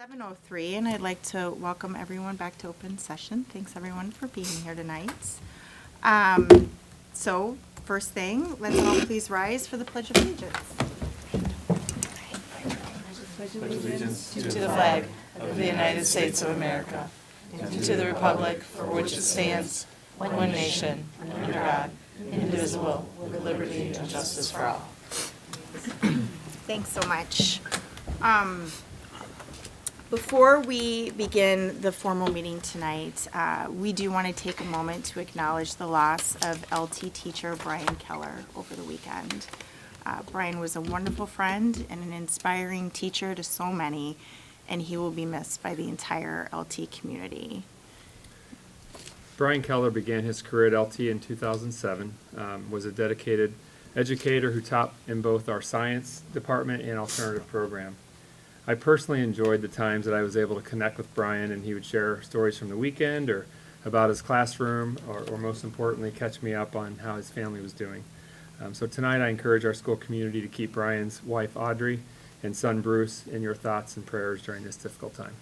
7:03, and I'd like to welcome everyone back to open session. Thanks everyone for being here tonight. So first thing, let's all please rise for the Pledge of Allegiance. Pledge allegiance to the flag of the United States of America and to the republic for which it stands, one nation, under God, indivisible, with liberty and justice for all. Thanks so much. Before we begin the formal meeting tonight, we do want to take a moment to acknowledge the loss of LT teacher Brian Keller over the weekend. Brian was a wonderful friend and an inspiring teacher to so many, and he will be missed by the entire LT community. Brian Keller began his career at LT in 2007, was a dedicated educator who taught in both our science department and alternative program. I personally enjoyed the times that I was able to connect with Brian, and he would share stories from the weekend or about his classroom, or most importantly, catch me up on how his family was doing. So tonight I encourage our school community to keep Brian's wife Audrey and son Bruce in your thoughts and prayers during this difficult time.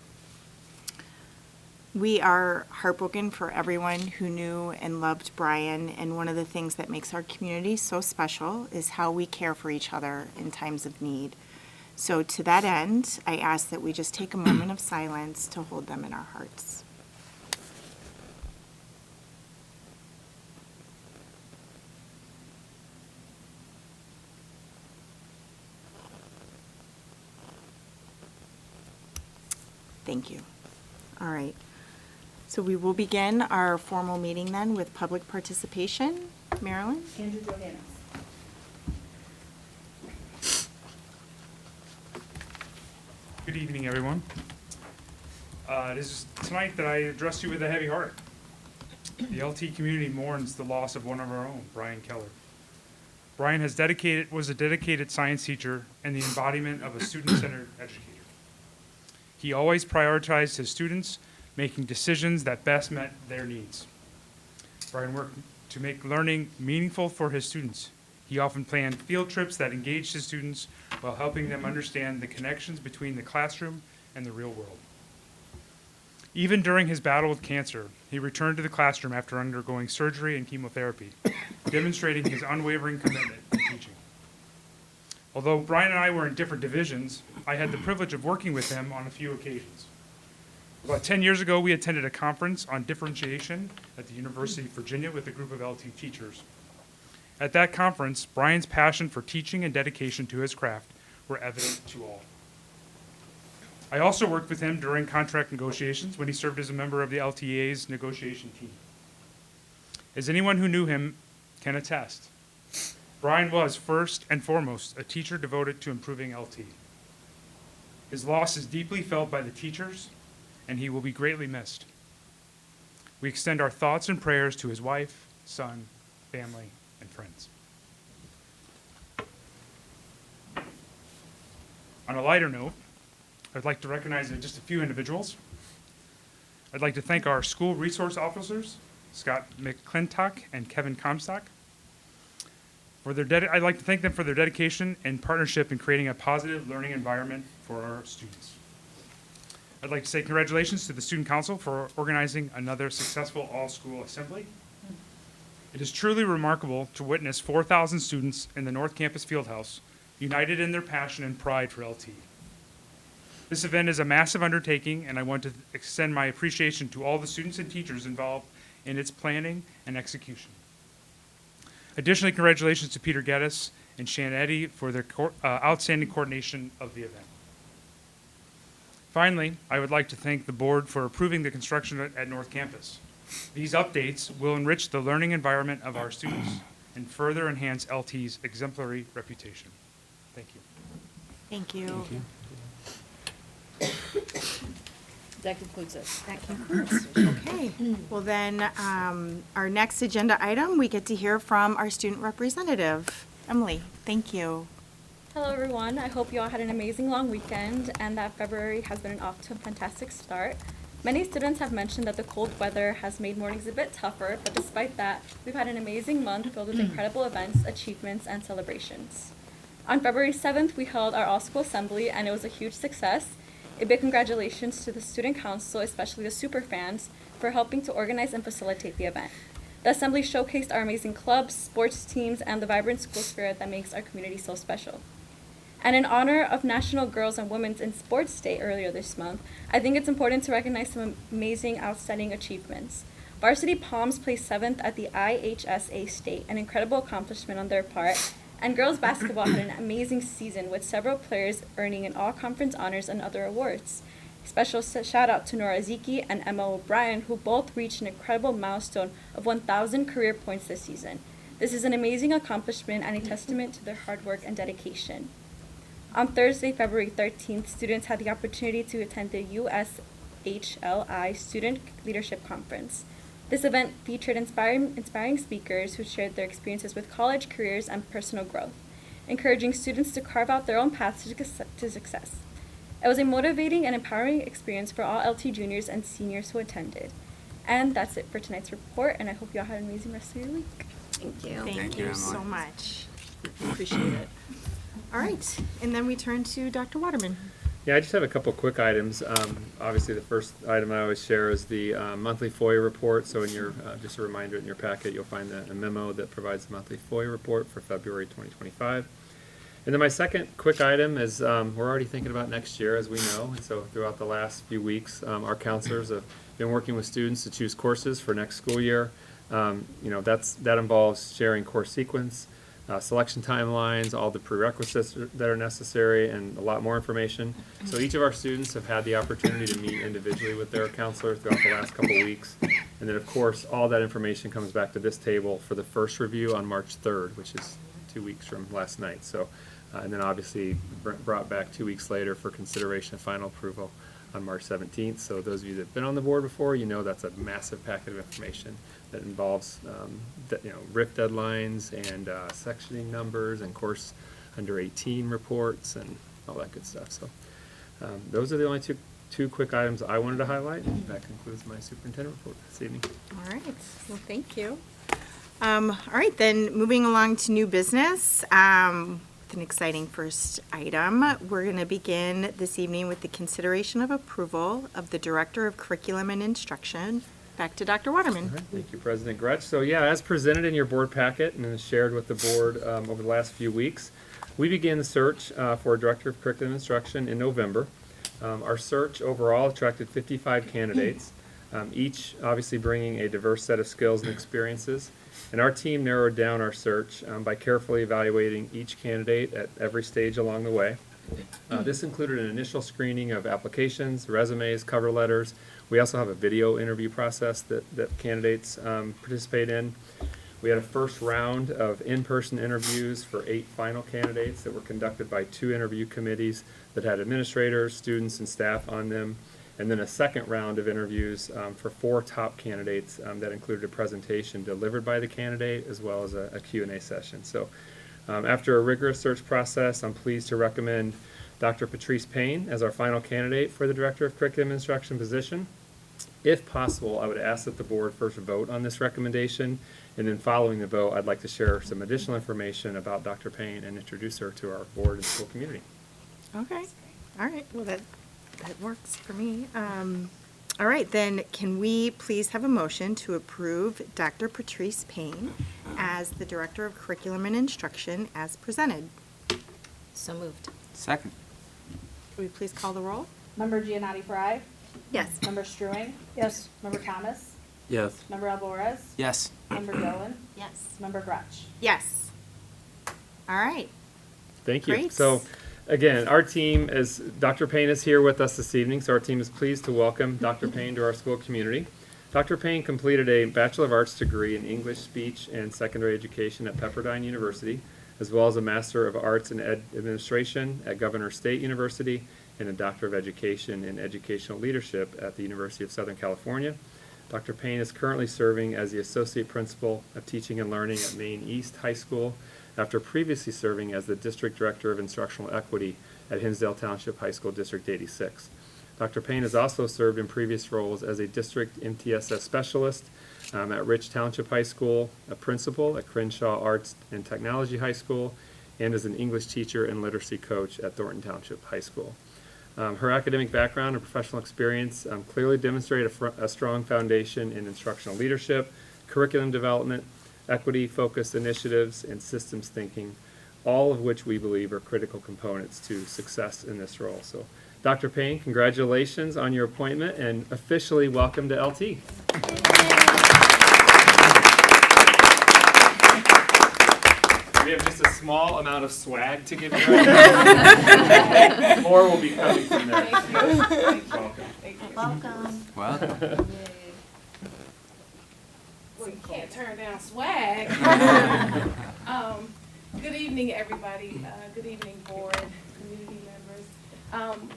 We are heartbroken for everyone who knew and loved Brian, and one of the things that makes our community so special is how we care for each other in times of need. So to that end, I ask that we just take a moment of silence to hold them in our hearts. Thank you. All right. So we will begin our formal meeting then with public participation. Marilyn? Andrew Johannes. Good evening, everyone. It is tonight that I address you with a heavy heart. The LT community mourns the loss of one of our own, Brian Keller. Brian was a dedicated science teacher and the embodiment of a student-centered educator. He always prioritized his students, making decisions that best met their needs. Brian worked to make learning meaningful for his students. He often planned field trips that engaged his students while helping them understand the connections between the classroom and the real world. Even during his battle with cancer, he returned to the classroom after undergoing surgery and chemotherapy, demonstrating his unwavering commitment to teaching. Although Brian and I were in different divisions, I had the privilege of working with him on a few occasions. About 10 years ago, we attended a conference on differentiation at the University of Virginia with a group of LT teachers. At that conference, Brian's passion for teaching and dedication to his craft were evident to all. I also worked with him during contract negotiations when he served as a member of the LTA's negotiation team. As anyone who knew him can attest, Brian was first and foremost a teacher devoted to improving LT. His loss is deeply felt by the teachers, and he will be greatly missed. We extend our thoughts and prayers to his wife, son, family, and friends. On a lighter note, I'd like to recognize just a few individuals. I'd like to thank our school resource officers, Scott McClintock and Kevin Comstock. I'd like to thank them for their dedication and partnership in creating a positive learning environment for our students. I'd like to say congratulations to the Student Council for organizing another successful all-school assembly. It is truly remarkable to witness 4,000 students in the North Campus Fieldhouse united in their passion and pride for LT. This event is a massive undertaking, and I want to extend my appreciation to all the students and teachers involved in its planning and execution. Additionally, congratulations to Peter Geddes and Shan Eddy for their outstanding coordination of the event. Finally, I would like to thank the board for approving the construction at North Campus. These updates will enrich the learning environment of our students and further enhance LT's exemplary reputation. Thank you. Thank you. Thank you. That concludes it. That concludes. Okay. Well then, our next agenda item, we get to hear from our student representative. Emily, thank you. Hello everyone, I hope you all had an amazing long weekend and that February has been off to a fantastic start. Many students have mentioned that the cold weather has made mornings a bit tougher, but despite that, we've had an amazing month filled with incredible events, achievements, and celebrations. On February 7th, we held our all-school assembly and it was a huge success. A big congratulations to the student council, especially the super fans, for helping to organize and facilitate the event. The assembly showcased our amazing clubs, sports teams, and the vibrant school spirit that makes our community so special. And in honor of National Girls and Women's in Sports Day earlier this month, I think it's important to recognize some amazing, outstanding achievements. Varsity Palms placed 7th at the IHSA State, an incredible accomplishment on their part, and girls basketball had an amazing season with several players earning an all-conference honors and other awards. Special shout out to Nora Ziki and Emma O'Brien, who both reached an incredible milestone of 1,000 career points this season. This is an amazing accomplishment and a testament to their hard work and dedication. On Thursday, February 13th, students had the opportunity to attend the USHLI Student Leadership Conference. This event featured inspiring speakers who shared their experiences with college careers and personal growth, encouraging students to carve out their own paths to success. It was a motivating and empowering experience for all LT juniors and seniors who attended. And that's it for tonight's report, and I hope you all had an amazing rest of your week. Thank you. Thank Thank you, you Emily. so much. Appreciate it. All right, and then we turn to Dr. Waterman. Yeah, I just have a couple quick items. Obviously, the first item I always share is the monthly FOIA report. So in your, just a reminder, in your packet, you'll find a memo that provides the monthly FOIA report for February 2025. And then my second quick item is we're already thinking about next year, as we know. And so throughout the last few weeks, our counselors have been working with students to choose courses for next school year. That involves sharing course sequence, selection timelines, all the prerequisites that are necessary, and a lot more information. So each of our students have had the opportunity to meet individually with their counselor throughout the last couple of weeks. And then, of course, all that information comes back to this table for the first review on March 3rd, which is 2 weeks from last night. So, and then obviously brought back 2 weeks later for consideration of final approval on March 17th. So those of you that have been on the board before, you know that's a massive packet of information that involves RIF deadlines and sectioning numbers and course under 18 reports and all that good stuff. So those are the only two quick items I wanted to highlight. And that concludes my superintendent report this evening. All right, well, thank you. All right, then moving along to new business. With an exciting first item, we're going to begin this evening with the consideration of approval of the Director of Curriculum and Instruction. Back to Dr. Waterman. All right, thank you, President Gretsch. So yeah, as presented in your board packet and as shared with the board over the last few weeks, we began the search for a Director of Curriculum and Instruction in November. Our search overall attracted 55 candidates, each obviously bringing a diverse set of skills and experiences. And our team narrowed down our search by carefully evaluating each candidate at every stage along the way. This included an initial screening of applications, resumes, cover letters. We also have a video interview process that candidates participate in. We had a first round of in-person interviews for 8 final candidates that were conducted by 2 interview committees that had administrators, students, and staff on them. And then a second round of interviews for 4 top candidates that included a presentation delivered by the candidate as well as a Q&A session. So after a rigorous search process, I'm pleased to recommend Dr. Patrice Payne as our final candidate for the Director of Curriculum and Instruction position. If possible, I would ask that the board first vote on this recommendation, and then following the vote, I'd like to share some additional information about Dr. Payne and introduce her to our board and school community. Okay, all right, well, that works for me. All right, then, can we please have a motion to approve Dr. Patrice Payne as the Director of Curriculum and Instruction as presented? So moved. Second. Would we please call the roll? Member Giannotti Fry, Yes. Member Struing, Yes. Member Thomas, Yes. Member Alvarez, Yes. Member Dillon, Yes. Member Gretsch. Yes. All right. Thank you. Great. So, again, our team is, Dr. Payne is here with us this evening, so our team is pleased to welcome Dr. Payne to our school community. Dr. Payne completed a Bachelor of Arts degree in English Speech and Secondary Education at Pepperdine University, as well as a Master of Arts in Administration at Governor State University and a Doctor of Education in Educational Leadership at the University of Southern California. Dr. Payne is currently serving as the Associate Principal of Teaching and Learning at Maine East High School, after previously serving as the District Director of Instructional Equity at Hinsdale Township High School District 86. Dr. Payne has also served in previous roles as a District MTSS Specialist at Rich Township High School, a Principal at Crenshaw Arts and Technology High School, and as an English teacher and literacy coach at Thornton Township High School. Her academic background and professional experience clearly demonstrate a strong foundation in instructional leadership, curriculum development, equity-focused initiatives, and systems thinking, all of which we believe are critical components to success in this role. So, Dr. Payne, congratulations on your appointment and officially welcome to LT. We have just a small amount of swag to give you right now. More will be coming from there. Welcome. Welcome. Well, you can't turn down swag. Good evening, everybody. Good evening, board, community members.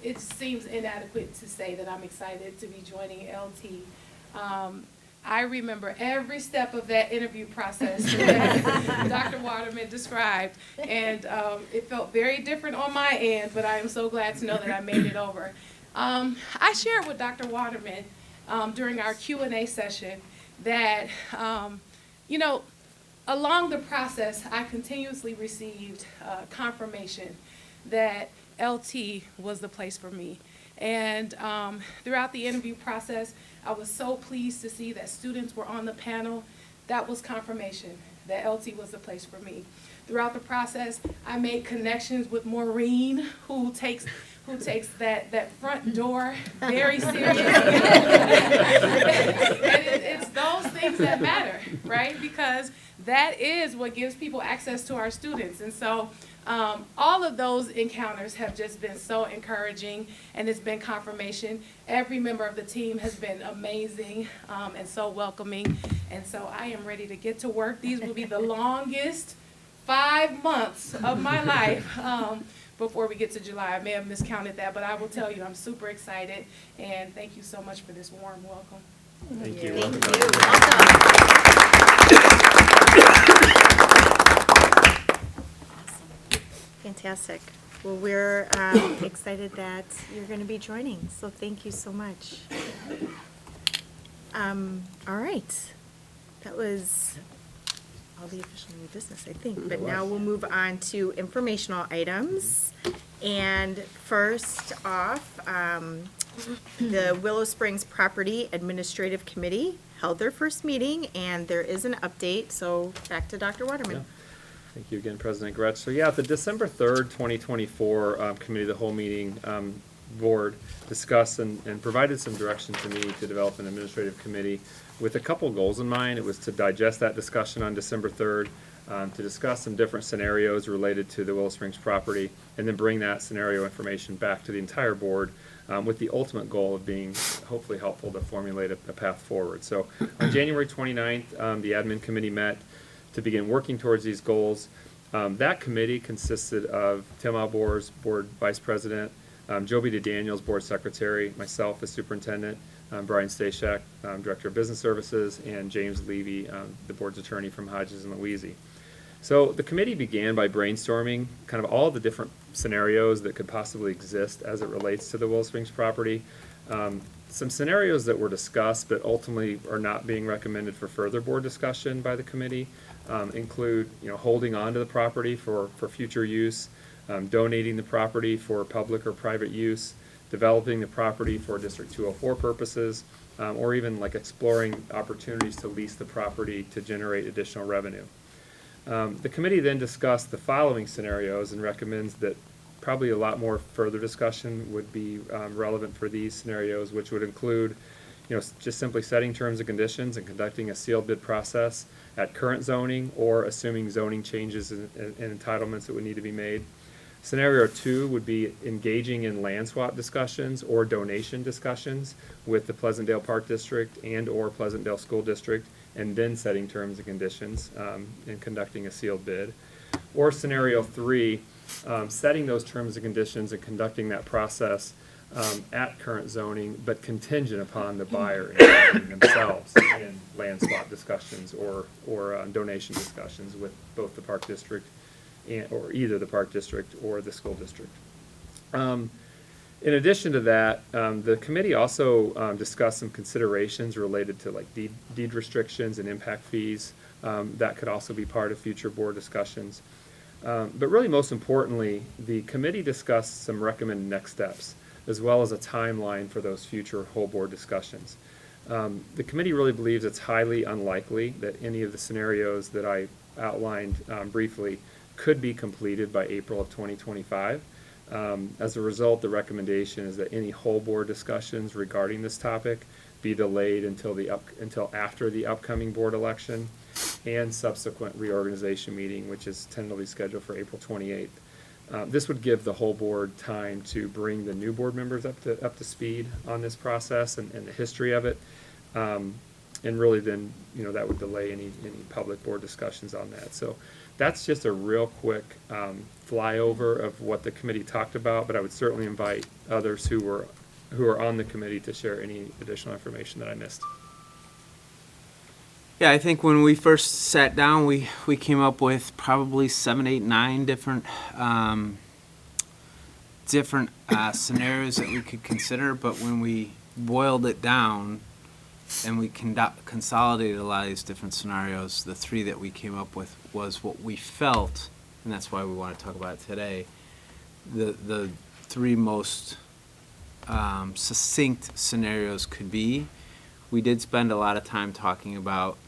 It seems inadequate to say that I'm excited to be joining LT. I remember every step of that interview process that Dr. Waterman described, and it felt very different on my end, but I am so glad to know that I made it over. I shared with Dr. Waterman during our Q&A session that, along the process, I continuously received confirmation that LT was the place for me. And throughout the interview process, I was so pleased to see that students were on the panel. That was confirmation that LT was the place for me. Throughout the process, I made connections with Maureen, who takes that front door very seriously. And it's those things that matter, right? Because that is what gives people access to our students. And so all of those encounters have just been so encouraging, and it's been confirmation. Every member of the team has been amazing and so welcoming. And so I am ready to get to work. These will be the longest 5 months of my life before we get to July. I may have miscounted that, but I will tell you I'm super excited. And thank you so much for this warm welcome. Thank you. Fantastic. Well, we're excited that you're going to be joining, so thank you so much. All right. That was all the official new business, I think. But now we'll move on to informational items. And first off, the Willow Springs Property Administrative Committee held their first meeting, and there is an update. So back to Dr. Waterman. Yeah. Thank you again, President Gretsch. So yeah, at the December 3rd, 2024 Committee of the Whole meeting, board discussed and provided some direction to me to develop an administrative committee with a couple goals in mind. It was to digest that discussion on December 3rd, to discuss some different scenarios related to the Willow Springs property, and then bring that scenario information back to the entire board with the ultimate goal of being hopefully helpful to formulate a path forward. So on January 29th, the admin committee met to begin working towards these goals. That committee consisted of Tim Alborz, board vice president, Joby DeDaniels, board secretary, myself as superintendent, Brian Stashak, director of business services, and James Levy, the board's attorney from Hodges and Louisi. So the committee began by brainstorming kind of all the different scenarios that could possibly exist as it relates to the Willow Springs property. Some scenarios that were discussed but ultimately are not being recommended for further board discussion by the committee include, holding on to the property for future use, donating the property for public or private use, developing the property for District 204 purposes, or even like exploring opportunities to lease the property to generate additional revenue. The committee then discussed the following scenarios and recommends that probably a lot more further discussion would be relevant for these scenarios, which would include, just simply setting terms and conditions and conducting a sealed bid process at current zoning, or assuming zoning changes and entitlements that would need to be made. Scenario 2 would be engaging in land swap discussions or donation discussions with the Pleasantdale Park District and or Pleasantdale School District, and then setting terms and conditions and conducting a sealed bid. Or scenario 3, setting those terms and conditions and conducting that process at current zoning, but contingent upon the buyer engaging themselves in land swap discussions or donation discussions with both the Park District or either the Park District or the school district. In addition to that, the committee also discussed some considerations related to like deed restrictions and impact fees that could also be part of future board discussions. But really most importantly, the committee discussed some recommended next steps as well as a timeline for those future whole board discussions. The committee really believes it's highly unlikely that any of the scenarios that I outlined briefly could be completed by April of 2025. As a result, the recommendation is that any whole board discussions regarding this topic be delayed until after the upcoming board election and subsequent reorganization meeting, which is tentatively scheduled for April 28th. This would give the whole board time to bring the new board members up to speed on this process and the history of it. And really then, that would delay any public board discussions on that. So that's just a real quick flyover of what the committee talked about, but I would certainly invite others who are on the committee to share any additional information that I missed. Yeah, I think when we first sat down, we came up with probably 7, 8, 9 different scenarios that we could consider. But when we boiled it down and we consolidated a lot of these different scenarios, the 3 that we came up with was what we felt, and that's why we want to talk about it today, the 3 most succinct scenarios could be. We did spend a lot of time talking about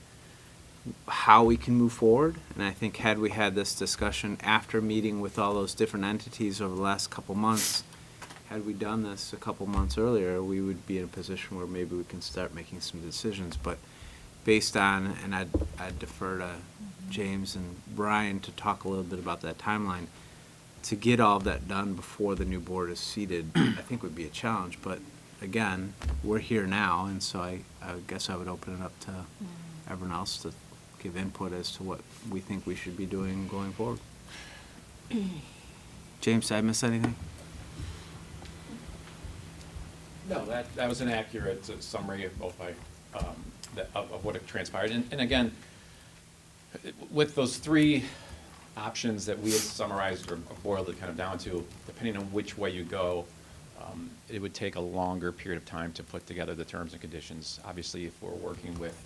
how we can move forward, and I think had we had this discussion after meeting with all those different entities over the last couple months, had we done this a couple months earlier, we would be in a position where maybe we can start making some decisions. But based on, and I'd defer to James and Brian to talk a little bit about that timeline, to get all of that done before the new board is seated, I think would be a challenge. But again, we're here now, and so I guess I would open it up to everyone else to give input as to what we think we should be doing going forward. James, did I miss anything? No, that was an accurate summary of both of what had transpired. And again, with those 3 options that we had summarized or boiled it kind of down to, depending on which way you go, it would take a longer period of time to put together the terms and conditions. Obviously, if we're working with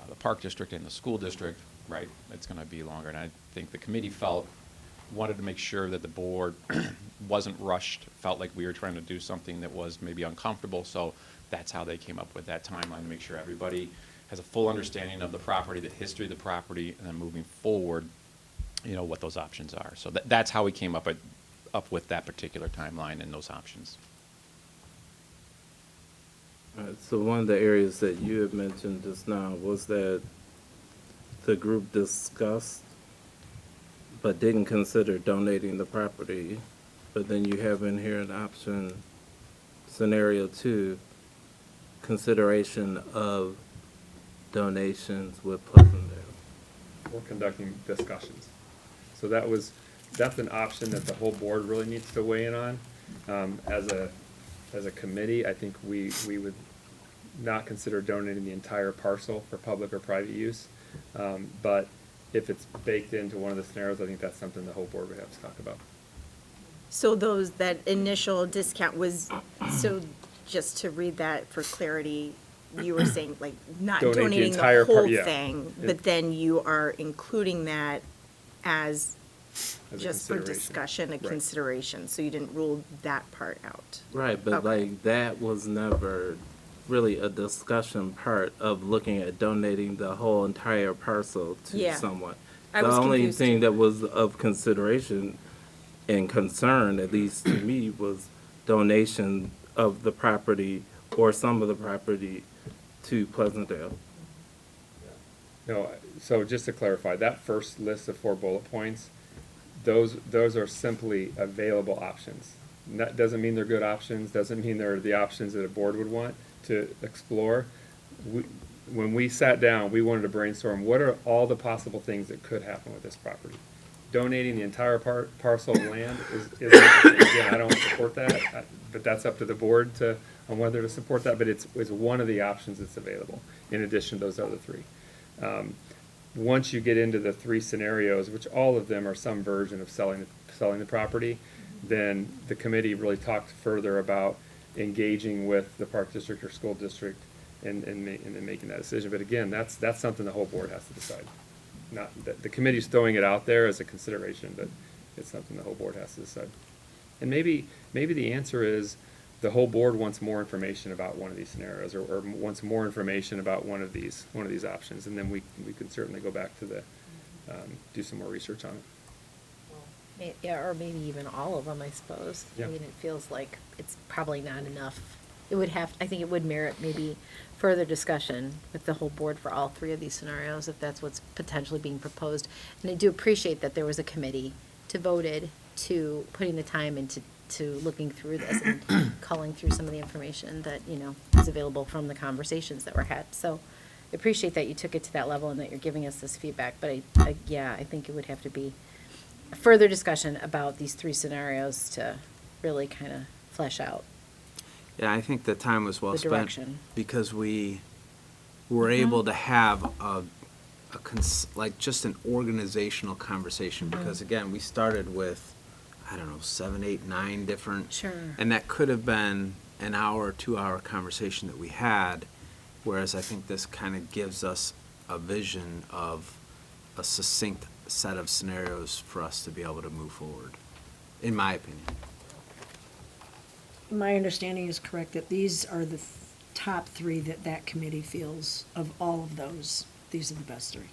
the park district and the school district, right, it's going to be longer. And I think the committee wanted to make sure that the board wasn't rushed, felt like we were trying to do something that was maybe uncomfortable. So that's how they came up with that timeline, to make sure everybody has a full understanding of the property, the history of the property, and then moving forward, what those options are. So that's how we came up with that particular timeline and those options. So one of the areas that you had mentioned just now was that the group discussed but didn't consider donating the property. But then you have in here an option, scenario 2, consideration of donations with Pleasantdale. We're conducting discussions. So that's an option that the whole board really needs to weigh in on. As a committee, I think we would not consider donating the entire parcel for public or private use. But if it's baked into one of the scenarios, I think that's something the whole board would have to talk about. So that initial discount was, so just to read that for clarity, you were saying like not Donate the donating the entire whole part, yeah. thing, but then you are including that as As a just for consideration. discussion, a Right. consideration, so you didn't rule that part out. Right, but Okay. like that was never really a discussion part of looking at donating the whole entire parcel to Yeah. someone. I The was only confused. thing that was of consideration and concern, at least to me, was donation of the property or some of the property to Pleasantdale. No, so just to clarify, that first list of 4 bullet points, those are simply available options. That doesn't mean they're good options, doesn't mean they're the options that a board would want to explore. When we sat down, we wanted to brainstorm, what are all the possible things that could happen with this property? Donating the entire parcel of land is an option. Again, I don't support that, but that's up to the board on whether to support that, but it's one of the options that's available, in addition to those other 3. Once you get into the 3 scenarios, which all of them are some version of selling the property, then the committee really talked further about engaging with the park district or school district and then making that decision. But again, that's something the whole board has to decide. Not the committee's throwing it out there as a consideration, but it's something the whole board has to decide. And maybe the answer is the whole board wants more information about one of these scenarios, or wants more information about one of these options, and then we can certainly go back to do some more research on it. Yeah, or maybe even all of them, I suppose. Yeah. I mean, it feels like it's probably not enough. I think it would merit maybe further discussion with the whole board for all three of these scenarios, if that's what's potentially being proposed. And I do appreciate that there was a committee devoted to putting the time into looking through this and culling through some of the information that, is available from the conversations that were had. So I appreciate that you took it to that level and that you're giving us this feedback. But I think it would have to be a further discussion about these three scenarios to really kind of flesh out. Yeah, I think the time was well The spent direction. because we were able to have just an organizational conversation. Because again, we started with, 7, 8, 9 different. Sure. And that could have been an hour or 2 hour conversation that we had, whereas I think this kind of gives us a vision of a succinct set of scenarios for us to be able to move forward, in my opinion. My understanding is correct that these are the top three that committee feels of all of those. These are the best three.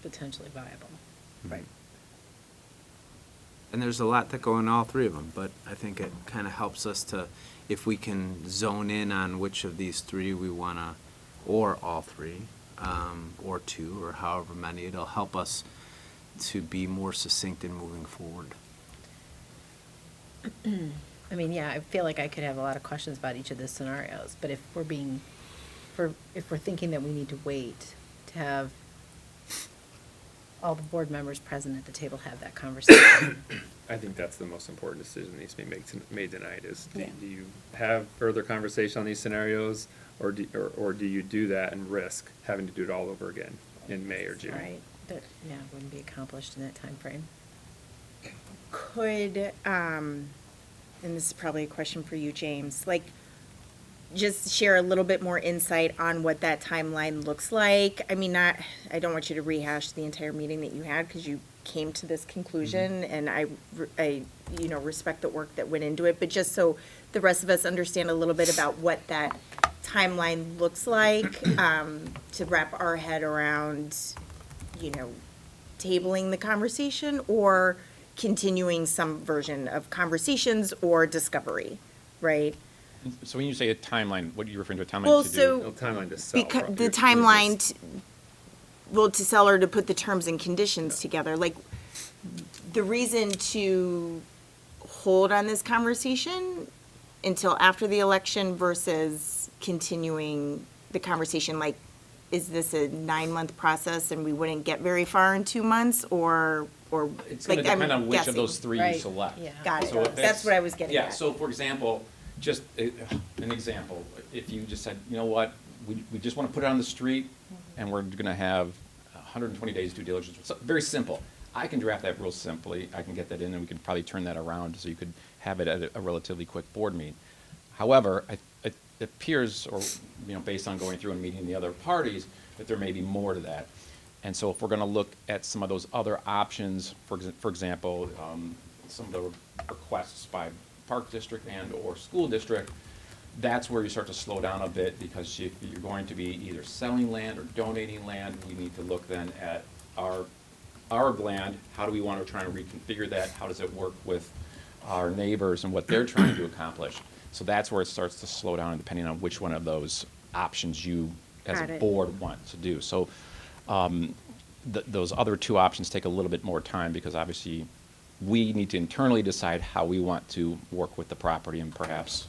Potentially viable. Right. And there's a lot that go in all three of them, but I think it kind of helps us to, if we can zone in on which of these three we want to, or all three, or two, or however many, it'll help us to be more succinct in moving forward. I mean, yeah, I feel like I could have a lot of questions about each of the scenarios, but if we're thinking that we need to wait to have all the board members present at the table have that conversation. I think that's the most important decision that needs to be made tonight is, Yeah. do you have further conversation on these scenarios, or do you do that and risk having to do it all over again in May or June? Right, that, wouldn't be accomplished in that time frame. Could, and this is probably a question for you, James, just share a little bit more insight on what that timeline looks like. I mean, I don't want you to rehash the entire meeting that you had because you came to this conclusion, and I respect the work that went into it, but just so the rest of us understand a little bit about what that timeline looks like, to wrap our head around, tabling the conversation or continuing some version of conversations or discovery, right? So when you say a timeline, what are you referring to, a timeline Well, to do? so No timeline to sell. the timeline, to sell or to put the terms and conditions together, the reason to hold on this conversation until after the election versus continuing the conversation, is this a 9-month process and we wouldn't get very far in 2 months, or It's going to I'm depend on which of guessing. those three you Right, select. yeah. Got it. So if That's what I was getting Yeah, at. so for example, just an example, if you just said, you know what, we just want to put it on the street, and we're going to have 120 days due diligence, so, very simple. I can draft that real simply, I can get that in, and we could probably turn that around, so you could have it at a relatively quick board meeting. However, it appears, or, based on going through and meeting the other parties, that there may be more to that. And so if we're going to look at some of those other options, for example, some of the requests by park district and or school district, that's where you start to slow down a bit, because if you're going to be either selling land or donating land, we need to look then at our land. How do we want to try and reconfigure that? How does it work with our neighbors and what they're trying to accomplish? So that's where it starts to slow down, depending on which one of those options you, as Got a it. board, want to do. So those other two options take a little bit more time, because obviously we need to internally decide how we want to work with the property and perhaps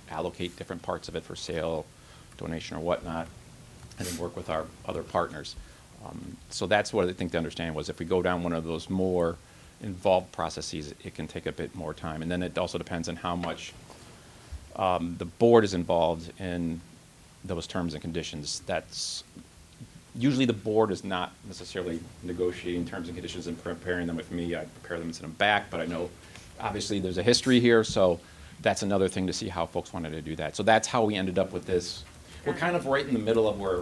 allocate different parts of it for sale, donation, or whatnot, and then work with our other partners. So that's what I think the understanding was. If we go down one of those more involved processes, it can take a bit more time. And then it also depends on how much the board is involved in those terms and conditions. That's usually the board is not necessarily negotiating terms and conditions and preparing them with me. I prepare them and send them back, but I know obviously there's a history here, so that's another thing to see how folks wanted to do that. So that's how we ended up with this. We're kind of right in the middle of where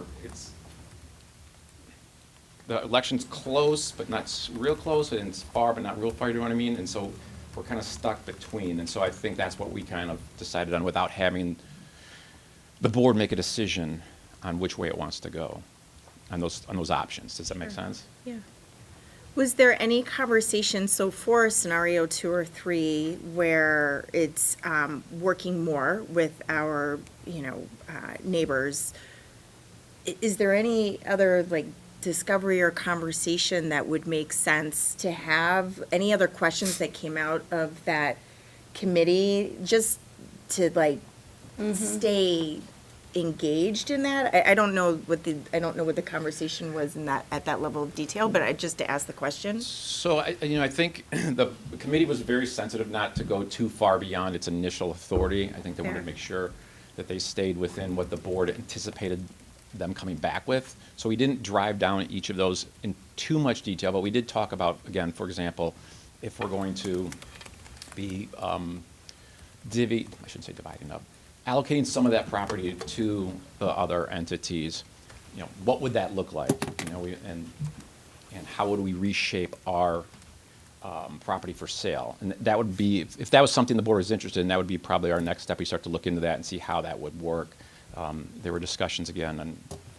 the election's close, but not real close, and it's far, but not real far, you know what I mean? And so we're kind of stuck between. And so I think that's what we kind of decided on without having the board make a decision on which way it wants to go on those options. Does that make sense? Yeah. Was there any conversation, so for scenario 2 or 3, where it's working more with our, neighbors, is there any other, like, discovery or conversation that would make sense to have? Any other questions that came out of that committee, just to, like, stay engaged in that? I don't know what the conversation was in that, at that level of detail, but just to ask the question. So, I think the committee was very sensitive not to go too far beyond its initial authority. I think they wanted Fair. to make sure that they stayed within what the board anticipated them coming back with. So we didn't drive down each of those in too much detail, but we did talk about, again, for example, if we're going to be dividing up, allocating some of that property to the other entities, what would that look like? And how would we reshape our property for sale? And that would be, if that was something the board was interested in, that would be probably our next step. We start to look into that and see how that would work. There were discussions again on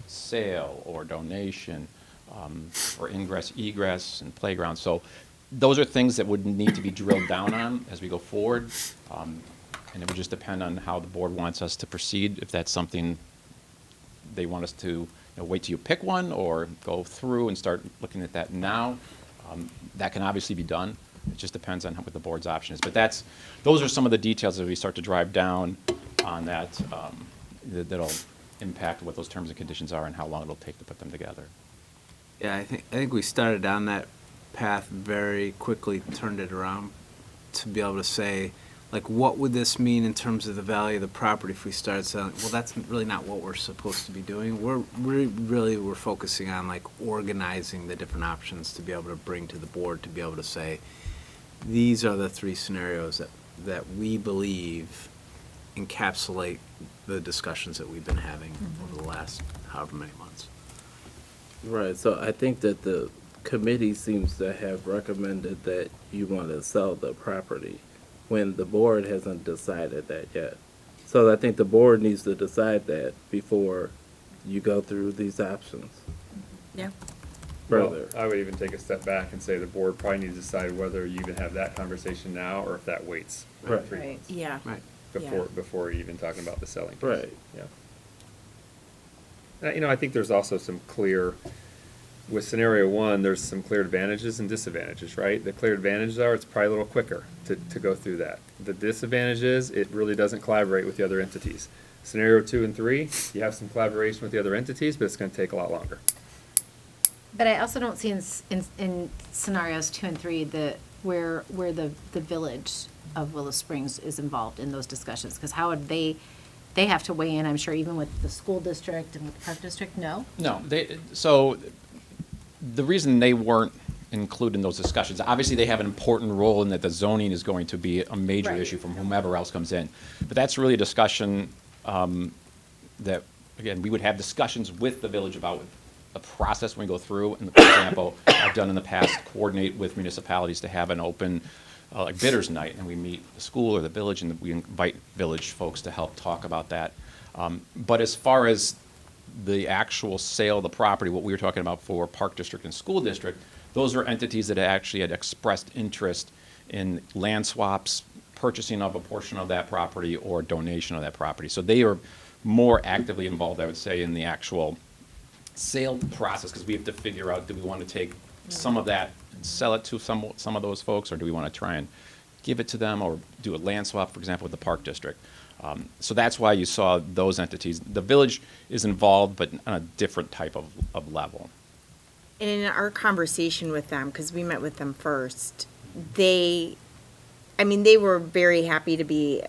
sale or donation, or ingress, egress, and playground. So those are things that would need to be drilled down on as we go forward. And it would just depend on how the board wants us to proceed. If that's something they want us to wait till you pick one or go through and start looking at that now, that can obviously be done. It just depends on what the board's option is. But those are some of the details as we start to drive down on that, that'll impact what those terms and conditions are and how long it'll take to put them together. Yeah, I think we started down that path very quickly, turned it around to be able to say, like, what would this mean in terms of the value of the property if we started selling? Well, that's really not what we're supposed to be doing. We're focusing on, like, organizing the different options to be able to bring to the board, to be able to say, these are the 3 scenarios that we believe encapsulate the discussions that we've been having over the last however many months. Right, so I think that the committee seems to have recommended that you want to sell the property when the board hasn't decided that yet. So I think the board needs to decide that before you go through these options Yeah. further. Well, I would even take a step back and say the board probably needs to decide whether you even have that conversation now or if that waits Right. 3 Right. months Yeah. Right. before you're even talking about the selling piece. Right. Yeah. I think there's also some clear, with scenario 1, there's some clear advantages and disadvantages, right? The clear advantages are it's probably a little quicker to go through that. The disadvantage is it really doesn't collaborate with the other entities. Scenario 2 and 3, you have some collaboration with the other entities, but it's going to take a lot longer. But I also don't see in scenarios 2 and 3 where the village of Willow Springs is involved in those discussions, because how would they have to weigh in, I'm sure, even with the school district and with the park district? No? No, so the reason they weren't included in those discussions, obviously they have an important role in that the zoning is going to be a major Right. issue from whomever else comes in. But that's really a discussion that, again, we would have discussions with the village about the process when we go through. And for example, I've done in the past, coordinate with municipalities to have an open like bidders night, and we meet the school or the village, and we invite village folks to help talk about that. But as far as the actual sale of the property, what we were talking about for Park District and School District, those were entities that actually had expressed interest in land swaps, purchasing of a portion of that property, or donation of that property. So they are more actively involved, I would say, in the actual sale process, because we have to figure out, do we want to take some of that and sell it to some of those folks, or do we want to try and give it to them, or do a land swap, for example, with the Park District. So that's why you saw those entities. The village is involved, but on a different type of level. And in our conversation with them, because we met with them first, they were very happy to be,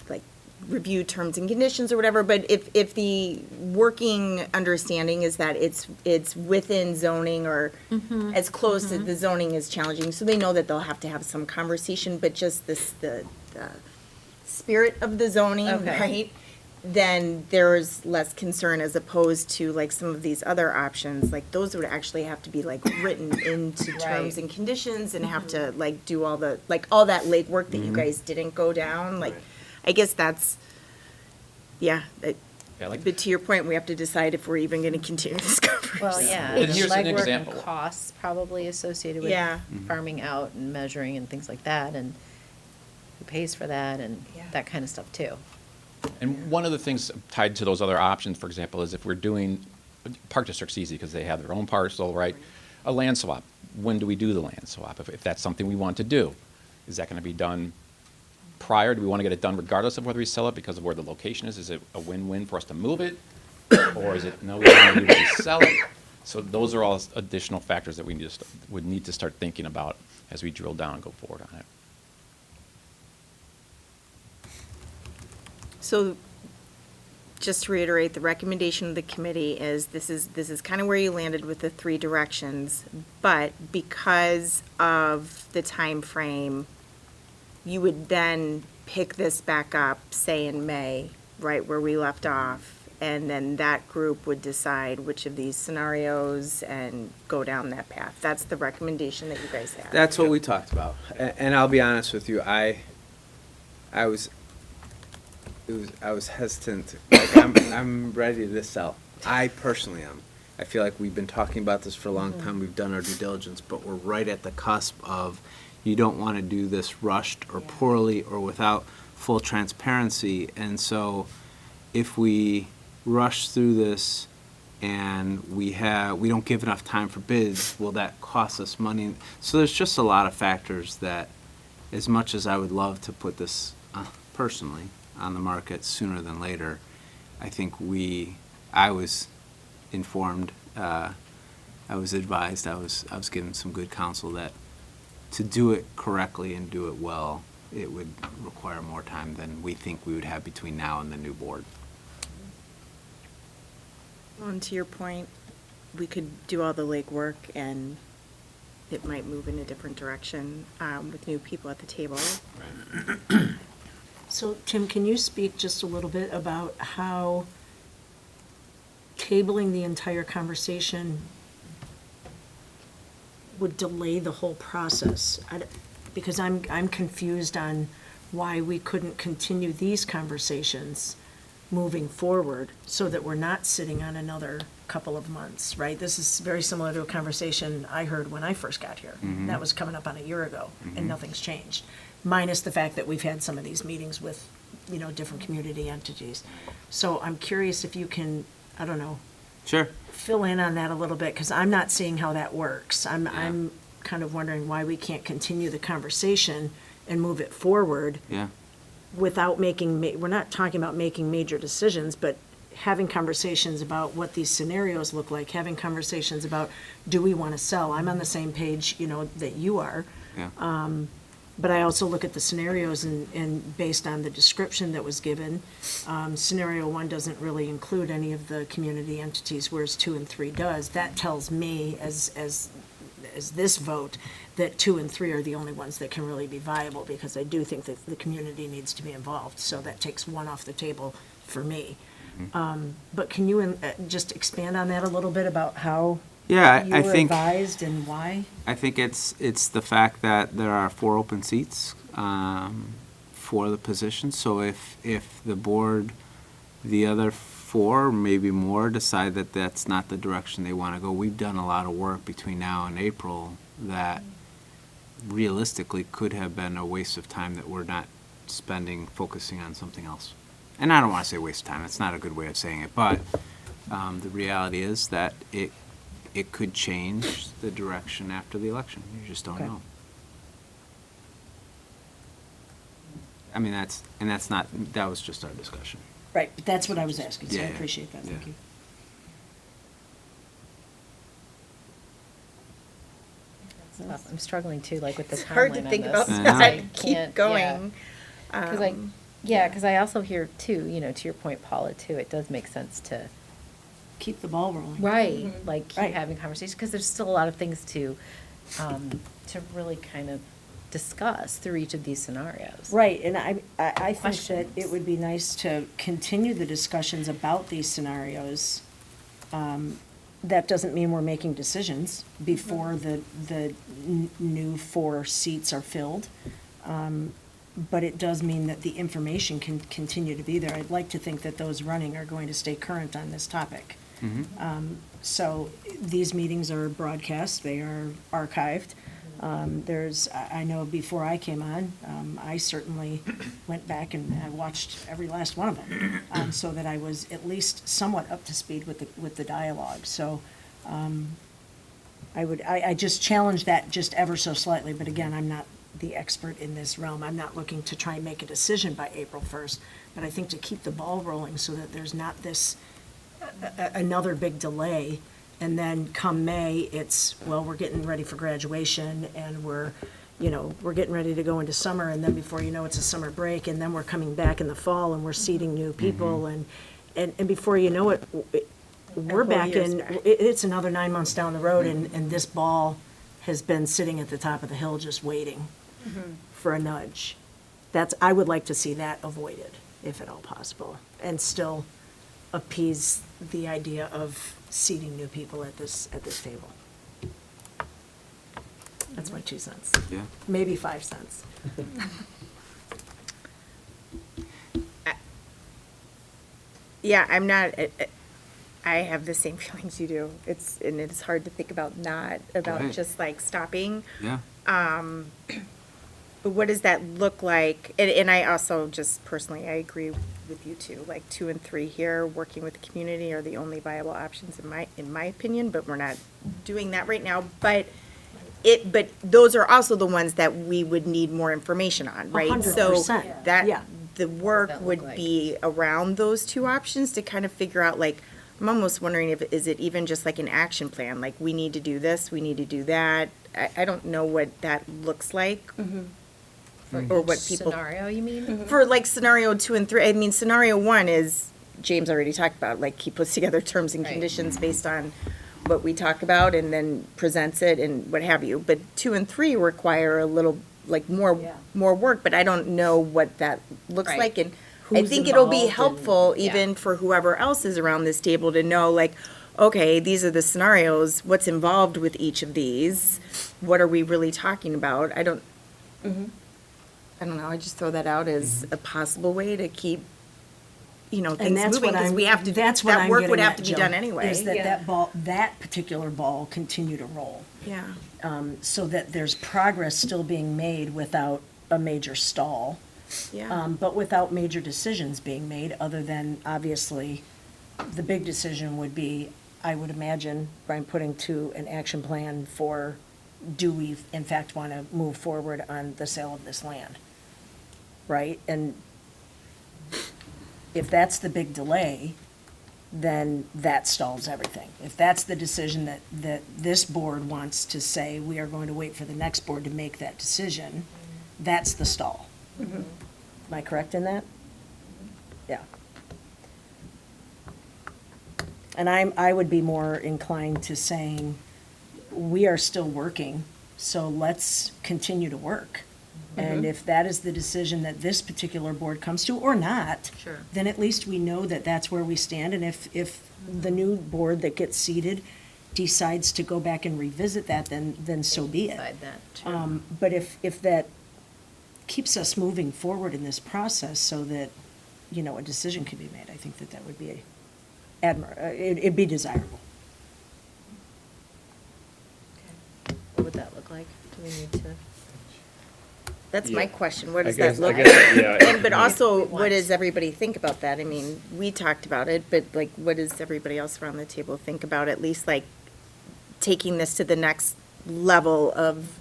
like, review terms and conditions or whatever, but if the working understanding is that it's within zoning or as close to the zoning is challenging, so they know that they'll have to have some conversation, but just the spirit of the zoning, Okay. right? then there's less concern as opposed to like some of these other options, like those would actually have to be like written into terms and conditions and have to like do all the, like all that legwork that you guys didn't go down, like, I guess that's, yeah, Yeah, like- but to your point, we have to decide if we're even gonna continue this conversation. Well, yeah, And here's an legwork and example. costs probably associated with Yeah. farming out and measuring and things like that, and who pays for that and Yeah. that kind of stuff too. And one of the things tied to those other options, for example, is if we're doing, Park District's easy because they have their own parcel, right? A land swap, when do we do the land swap? If that's something we want to do, is that going to be done prior? Do we want to get it done regardless of whether we sell it because of where the location is? Is it a win-win for us to move it? Or is it, no, we want to move it and sell it? So those are all additional factors that we would need to start thinking about as we drill down and go forward on it. So, just to reiterate, the recommendation of the committee is, this is kind of where you landed with the three directions, but because of the time frame, you would then pick this back up, say in May, right where we left off, and then that group would decide which of these scenarios and go down that path. That's the recommendation that you guys have. That's what we talked about. And I'll be honest with you, I was hesitant. Like, I'm ready to sell. I personally am. I feel like we've been talking about this for a long time. We've done our due diligence, but we're right at the cusp of, you don't want to do this rushed or poorly or without full transparency. And so if we rush through this and we don't give enough time for bids, will that cost us money? So there's just a lot of factors that, as much as I would love to put this personally on the market sooner than later, I think I was informed, I was advised, I was given some good counsel that to do it correctly and do it well, it would require more time than we think we would have between now and the new board. Well, and to your point, we could do all the legwork and it might move in a different direction with new people at the table. So, Tim, can you speak just a little bit about how tabling the entire conversation would delay the whole process? Because I'm confused on why we couldn't continue these conversations moving forward so that we're not sitting on another couple of months, right? This is very similar to a conversation I heard when I first got here. That was coming up on a year ago, and nothing's changed, minus the fact that we've had some of these meetings with, different community entities. So I'm curious if you can, I don't know, Sure. fill in on that a little bit, because I'm not seeing how that works. I'm kind of wondering why we can't continue the conversation and move it forward Yeah. without we're not talking about making major decisions, but having conversations about what these scenarios look like, having conversations about, do we want to sell? I'm on the same page, that you are. Yeah. But I also look at the scenarios and based on the description that was given, scenario 1 doesn't really include any of the community entities, whereas 2 and 3 does. That tells me, as this vote, that 2 and 3 are the only ones that can really be viable, because I do think that the community needs to be involved. So that takes 1 off the table for me. But can you just expand on that a little bit about how Yeah, you I were think. advised and why? I think it's the fact that there are 4 open seats for the position. So if the board, the other 4, maybe more, decide that that's not the direction they want to go, we've done a lot of work between now and April that realistically could have been a waste of time that we're not focusing on something else. And I don't want to say waste of time, it's not a good way of saying it, but the reality is that it could change the direction after the election. You just don't Okay. know. I mean, that was just our discussion. Right, but that's what I was asking, so I Yeah, appreciate that, thank yeah. you. It's tough. I'm struggling too, like with the timeline It's hard to on think this. about I know. that, I keep can't- going. Because I also hear too, to your point, Paula, too, it does make sense to, Keep the ball rolling. right, like keep Right. having conversations, because there's still a lot of things to really kind of discuss through each of these scenarios. Right, and I think that it Questions. would be nice to continue the discussions about these scenarios. That doesn't mean we're making decisions before the new 4 seats are filled. But it does mean that the information can continue to be there. I'd like to think that those running are going to stay current on this topic. So these meetings are broadcast, they are archived. I know before I came on, I certainly went back and I watched every last one of them, so that I was at least somewhat up to speed with the dialogue. So I just challenge that just ever so slightly, but again, I'm not the expert in this realm. I'm not looking to try and make a decision by April 1st, but I think to keep the ball rolling so that there's not this, another big delay. And then come May, it's, well, we're getting ready for graduation and we're getting ready to go into summer, and then before you know, it's a summer break, and then we're coming back in the fall and we're seating new people, and before you know it, we're whole back year's in, back. it's another 9 months down the road, and this ball has been sitting at the top of the hill just waiting for a nudge. I would like to see that avoided, if at all possible, and still appease the idea of seating new people at this table. That's my 2 cents. Yeah. Maybe 5 cents. Yeah, I'm not, I have the same feelings you do. It's hard to think about Right. just like stopping. Yeah. But what does that look like? And I also just personally, I agree with you too. Like 2 and 3 here, working with the community are the only viable options in my opinion, but we're not doing that right now. But those are also the ones that we would need more information on, right? 100%, So yeah. the work that look would like? be around those 2 options to kind of figure out, like, I'm almost wondering is it even just like an action plan? Like, we need to do this, we need to do that. I don't know what that looks like. For Or each what people- scenario, you mean? For like scenario 2 and 3, I mean, scenario 1 is, James already talked about, like, he puts together terms and Right. conditions based on what we talk about and then presents it and what have you. But 2 and 3 require a little, like, more work, but I don't know what that looks Right. like. And I Who's think it'll be involved and- helpful yeah. even for whoever else is around this table to know, like, okay, these are the scenarios, what's involved with each of these? What are we really talking about? I don't know, I just throw that out as a possible way to keep, And things that's moving, what because I'm, we have to, that's what that I'm work getting would have at, to be Jill, done anyway. is that particular ball continue to roll, Yeah, so that there's progress still being made without a major stall. yeah. But without major decisions being made, other than, obviously, the big decision would be, I would imagine, Brian, putting to an action plan for, do we in fact want to move forward on the sale of this land? Right? And if that's the big delay, then that stalls everything. If that's the decision that this board wants to say, we are going to wait for the next board to make that decision, that's the stall. Am I correct in that? Yeah. And I would be more inclined to saying, we are still working, so let's continue to work. And if that is the decision that this particular board comes to, or not, Sure. then at least we know that that's where we stand. And if the new board that gets seated decides to go back and revisit that, then so be it. Decide that, too. But if that keeps us moving forward in this process so that, a decision can be made, I think that would be it'd be desirable. What would that look like? Do we need to? That's my Yeah. question, what I does that guess- look I like? guess, yeah. But also, We what want- does everybody think about that? I mean, we talked about it, but like, what does everybody else around the table think about, at least like, taking this to the next level of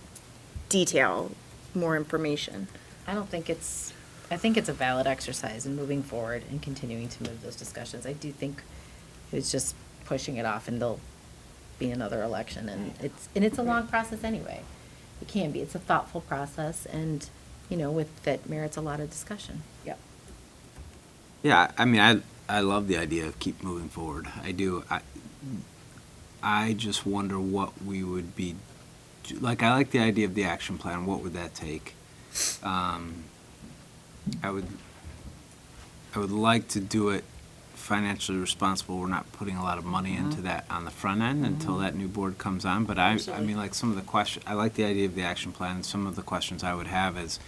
detail, more information? I think it's a valid exercise in moving forward and continuing to move those discussions. I do think it's just pushing it off, and there'll be another election, and it's a long process anyway. It can be, it's a thoughtful process, and, that merits a lot of discussion. Yep. Yeah, I mean, I love the idea of keep moving forward. I do. I just wonder what we would be like, I like the idea of the action plan. What would that take? I would like to do it financially responsible. We're not putting a lot of money into that on the front end until that new board comes on. But I mean, like, some of the questions, I like the idea of the action plan. Some of the questions I would have is,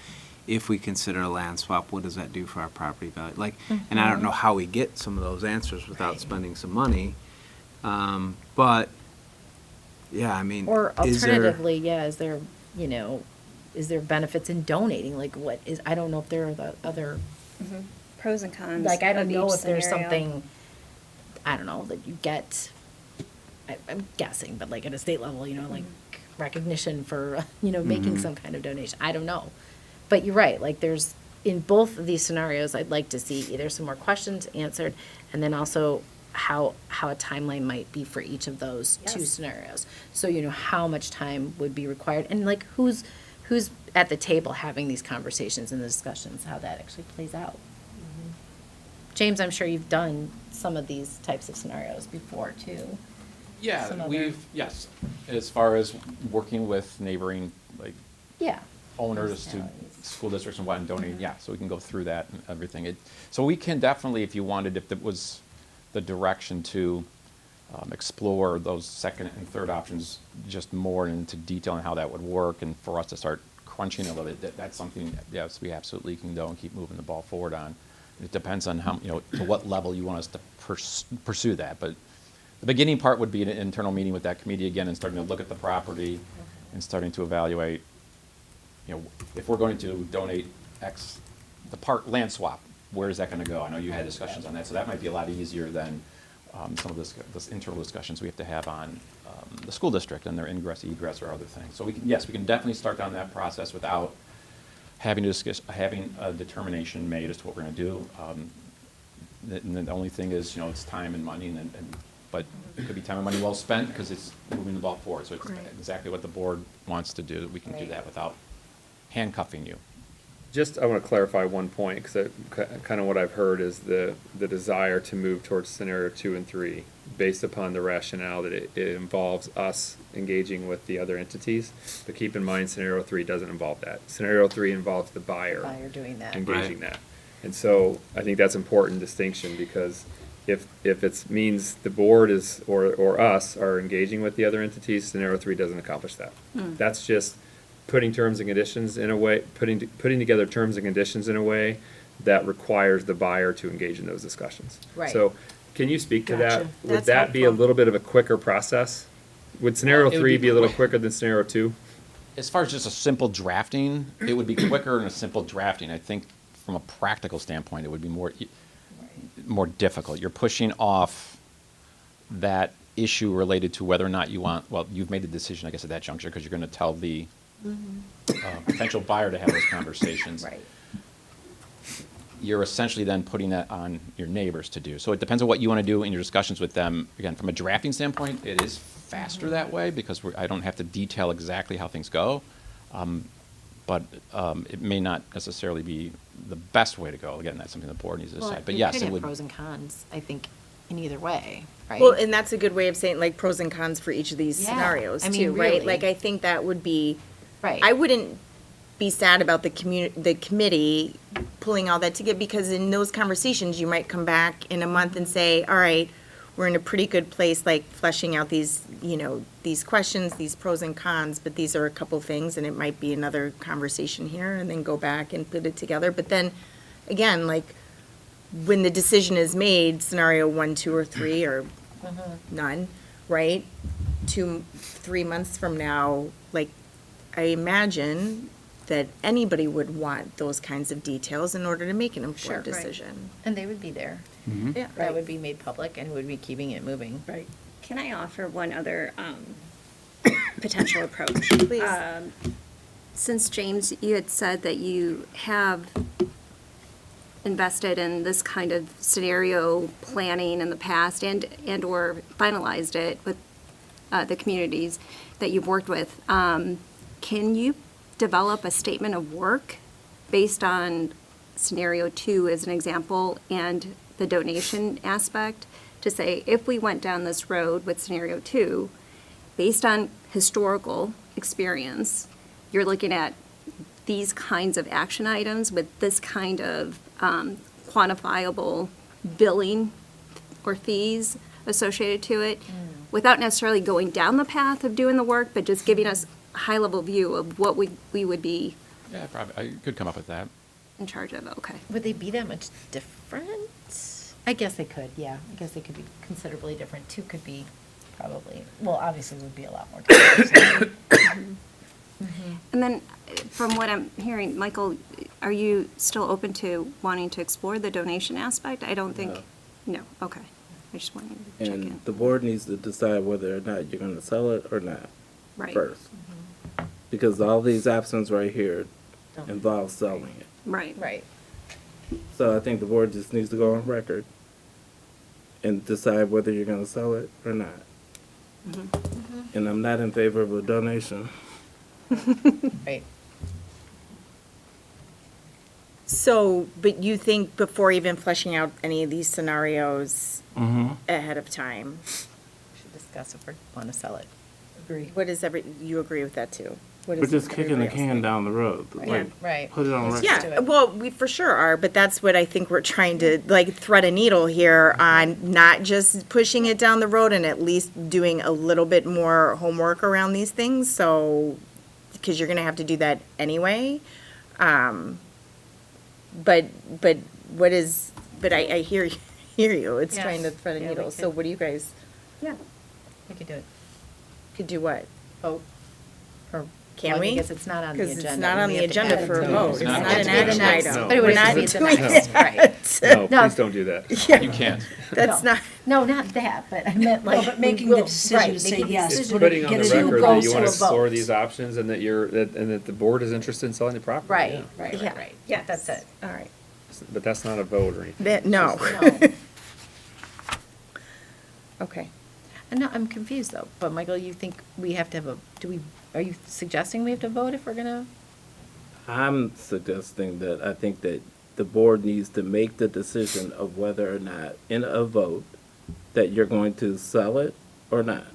if we consider a land swap, what does that do for our property value? Like, and I don't know how we get some of those answers without spending some money. But, yeah, I mean, Or is there- alternatively, yeah, is there, you know, is there benefits in donating? Like, what is, I don't know if there are the other, Pros and cons. like, I don't of know each if there's scenario. something, I don't know, that you get, I'm guessing, but like at a state level, you know, like recognition for, you know, making some kind of donation. I don't know. But you're right, like, there's, in both of these scenarios, I'd like to see either some more questions answered, and then also how a timeline might be for each of those two Yes. scenarios. So, you know, how much time would be required, and like, who's at the table having these conversations and the discussions, how that actually plays out. James, I'm sure you've done some of these types of scenarios before, too. Some Yeah, other- yes, as far as working with neighboring, like, Yeah. owners to Municipalities. school districts and what and donating, yeah, so we can go through that and everything. So we can definitely, if you wanted, if it was the direction to explore those second and third options just more into detail on how that would work, and for us to start crunching a little bit, that's something, yes, we absolutely can go and keep moving the ball forward on. It depends on how, you know, to what level you want us to pursue that, but the beginning part would be an internal meeting with that committee again and starting to look at the property and starting to evaluate, you know, if we're going to donate X, the park land swap, where is that gonna go? I know you had discussions on that, so that might be a lot easier than some of this internal discussions we have to have on the school district and their ingress, egress, or other things. So we can, yes, we can definitely start down that process without having to discuss, having a determination made as to what we're gonna do. And then the only thing is, you know, it's time and money, but it could be time and money well spent because it's moving the ball forward. So it's Right. exactly what the board wants to do. We can do Right. that without handcuffing you. Just, I want to clarify one point, because kind of what I've heard is the desire to move towards scenario 2 and 3, based upon the rationale that it involves us engaging with the other entities. But keep in mind, scenario 3 doesn't involve that. Scenario 3 involves the buyer Buyer doing that. engaging Right. that. And so I think that's important distinction, because if it means the board is, or us are engaging with the other entities, scenario 3 doesn't accomplish that. That's just putting terms and conditions in a way, putting together terms and conditions in a way that requires the buyer to engage in those discussions. Right. So, can you speak to that? Gotcha. Would That's that be a helpful. little bit of a quicker process? Would scenario Well, it would 3 be be a little quick. quicker than scenario 2? As far as just a simple drafting, it would be quicker in a simple drafting. I think from a practical standpoint, it would be more difficult. You're pushing off that issue related to whether or not you want, well, you've made the decision, I guess, at that juncture, because you're going to tell the potential buyer to have those conversations. Right. You're essentially then putting that on your neighbors to do. So it depends on what you want to do in your discussions with them. Again, from a drafting standpoint, it is faster that way because I don't have to detail exactly how things go. But it may not necessarily be the best way to go. Again, that's something the board needs to Well, decide. But you yes, could it have would. pros and cons, I think, in either way, right? Well, and that's a good way of saying like pros and cons for each of these Yeah, scenarios I mean, too, right? really. Like I think that would be, Right. I wouldn't be sad about the committee pulling all that together, because in those conversations, you might come back in a month and say, all right, we're in a pretty good place, like fleshing out these, you know, these questions, these pros and cons, but these are a couple things, and it might be another conversation here, and then go back and put it together. But then, again, like, when the decision is made, scenario 1, 2, or 3, or none, right? 3 months from now, like, I imagine that anybody would want those kinds of details in order to make an Sure, informed right. decision. And they would be there. Yeah, That would be made public and would be keeping it moving. Right. Can I offer one other potential approach? Please. Since, James, you had said that you have invested in this kind of scenario planning in the past and/or finalized it with the communities that you've worked with, can you develop a statement of work based on scenario 2 as an example and the donation aspect to say, if we went down this road with scenario 2, based on historical experience, you're looking at these kinds of action items with this kind of quantifiable billing or fees associated to it, without necessarily going down the path of doing the work, but just giving us a high-level view of what we would be Yeah, probably, I could come up with that. in charge of. Okay. Would they be that much different? I guess they could, yeah. I guess they could be considerably different. Two could be probably, well, obviously would be a lot more different. And then, from what I'm hearing, Michael, are you still open to wanting to explore the donation aspect? I don't think, no, okay. I just wanted to check in. And the board needs to decide whether or not you're gonna sell it or not Right. first. Because all these options right here involve selling it. Right. Right. So I think the board just needs to go on record and decide whether you're gonna sell it or not. And I'm not in favor of a donation. Right. So, but you think before even fleshing out any of these scenarios ahead of time, We should discuss if we want to sell it. Agree. what is you agree with that too? What We're is just kicking the everybody else can think? down the road. Like, Right. put it on Let's record. just do Yeah, it. well, we for sure are, but that's what I think we're trying to, like, thread a needle here on not just pushing it down the road and at least doing a little bit more homework around these things, so, because you're gonna have to do that anyway. But what is, but I hear you, it's trying to Yes. thread a Yeah, we needle, so could. what do you guys, Yeah. We could do it. could do what? Vote. Or, Can well, we? I guess it's not on the agenda. Because it's not on We the have to agenda add it for a to- vote, it's not not an on the action next- item. no. But it would We're have not to be at the doing next, right. No, No. please don't do that. You can't. That's No. not, No, not that, but I meant like. No, but making we the will- decision right, to say making the yes, decision It's put to putting on get the it to record go that you to want a to explore vote. these options and that the board is interested in selling the property. Right, yeah. right, Yeah. right, right. Yeah, that's it. all right. But that's not a vote or anything. That, no. No. Okay. And no, I'm confused though, but Michael, you think we have to have are you suggesting we have to vote if we're gonna? I'm suggesting that I think that the board needs to make the decision of whether or not, in a vote, that you're going to sell it or not.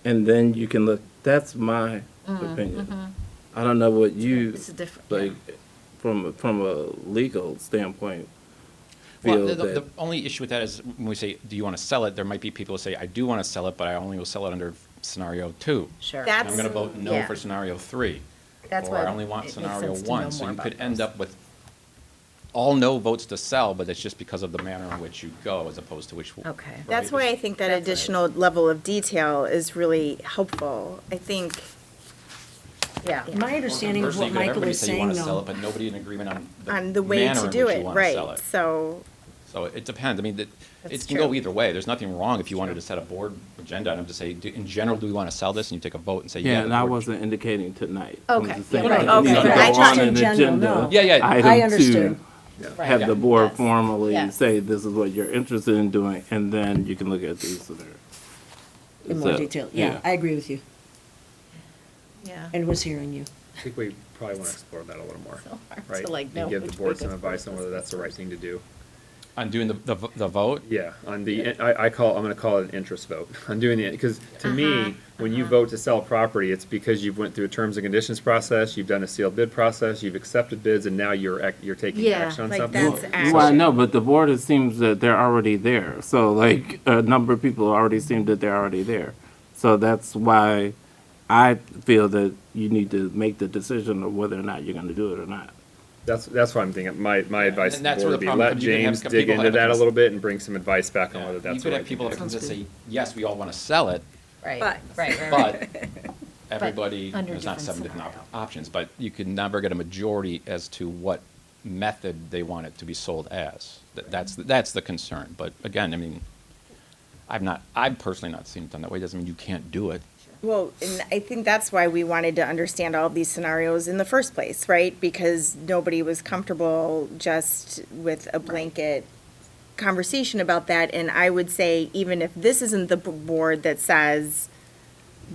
And then you can look, that's my opinion. I don't know what you, It's a different, like, from a legal standpoint, Well, feel the that, only issue with that is when we say, do you want to sell it, there might be people who say, I do want to sell it, but I only will sell it under scenario 2. Sure. That's- I'm going to vote no Yeah. for scenario 3. That's Or why I only want it makes scenario sense to 1. know So more you could about end those. up with all no votes to sell, but it's just because of the manner in which you go as opposed to which. Okay. That's right? why I think that That's additional level of detail is really helpful. I think, Yeah. My understanding of Conversely, what you could have Michael everybody is say you saying, want to sell though, it, but nobody in agreement on the way manner to in do which you it, wanna sell right, it. so, So it depends. I mean, That's it can go true. either way. There's nothing wrong if you wanted to set a board agenda item to say, in general, do we want to sell this? And you take a vote and say, yeah. yeah, the and I board- wasn't indicating tonight. I'm Okay. just saying Yeah, it right. needs to Okay. go I on just an in general, agenda. no. Yeah, yeah. Item I two, understood. Right. have Yeah. the board Yes. formally Yes. say this is what you're interested in doing, and then you can look at these scenarios. in more So, detail, yeah, I agree with you, Yeah. and was hearing you. I think we probably want to explore that a little more, So hard to, right? like, know And give which the board way some goes advice on first. whether that's the right thing to do. On doing the vote? Yeah, on the, I'm gonna call it an interest vote. I'm doing the, because to Uh-huh, me, when you vote to sell property, it's because you've went through a terms and conditions process, you've done a sealed bid process, you've accepted bids, and now you're taking Yeah, action on like something. that's Well, I action. know, but the board, it seems that they're already there. So like, a number of people already seem that they're already there. So that's why I feel that you need to make the decision of whether or not you're gonna do it or not. That's what I'm thinking. My advice to And the that's board where would the be, problem let comes. You could have James dig people into have that a cons- little bit and bring some advice back on Yeah. whether You that's the could right have people thing that to do. come and say, yes, we all want to sell it, Right, But- right, right. but everybody, under there's not different 7 different scenario. options, but you can never get a majority as to what method they want it to be sold as. That's the concern. But again, I mean, I've personally not seen it done that way. Doesn't mean you can't do it. well, and I think that's why we wanted to understand all of these scenarios in the first place, right? Because nobody was comfortable just with a blanket conversation about that. And I would say, even if this isn't the board that says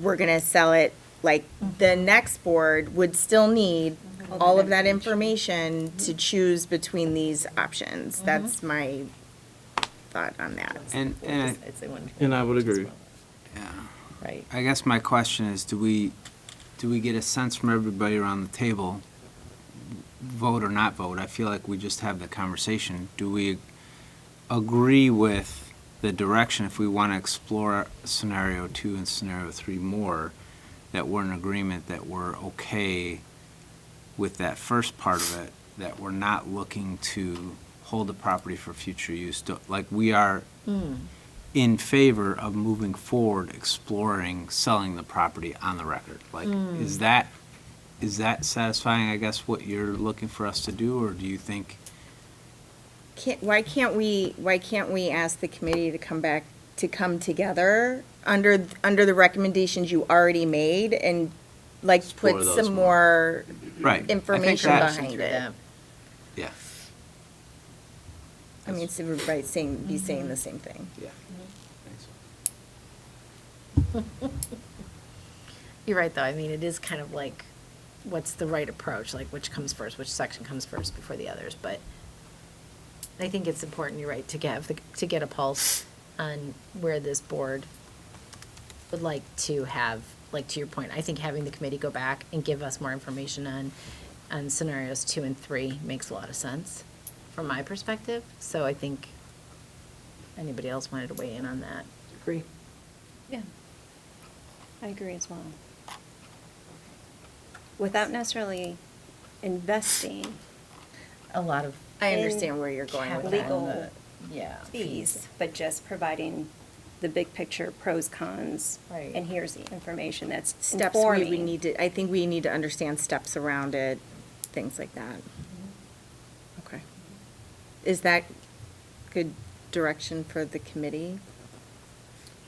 we're gonna sell it, like, the next board would still need all of that information to choose between these options. That's my thought on that. And I'd say one. And I would agree. yeah. Right. I guess my question is, do we get a sense from everybody around the table, vote or not vote? I feel like we just have the conversation. Do we agree with the direction, if we want to explore scenario 2 and scenario 3 more, that we're in agreement that we're okay with that first part of it, that we're not looking to hold the property for future use? Like, we are in favor of moving forward, exploring selling the property on the record. Like, is that satisfying, I guess, what you're looking for us to do, or do you think? Why can't we ask the committee to come together under the recommendations you already made and like Explore put those some more. more Right. I think information that's- behind it? Yeah. I mean, so everybody's be saying the same thing. Yeah. You're right, though. I mean, it is kind of like, what's the right approach? Like, which comes first, which section comes first before the others? But I think it's important, you're right, to get a pulse on where this board would like to have, like, to your point, I think having the committee go back and give us more information on scenarios 2 and 3 makes a lot of sense from my perspective. So I think anybody else wanted to weigh in on that? Agree. Yeah, I agree as well. Without necessarily investing A lot of I understand where you're going with that. legal yeah, fees, but just providing the big picture, pros, cons. Right. And here's the information that's Steps we informing. need to, I think we need to understand steps around it, things like that. Okay. Is that good direction for the committee?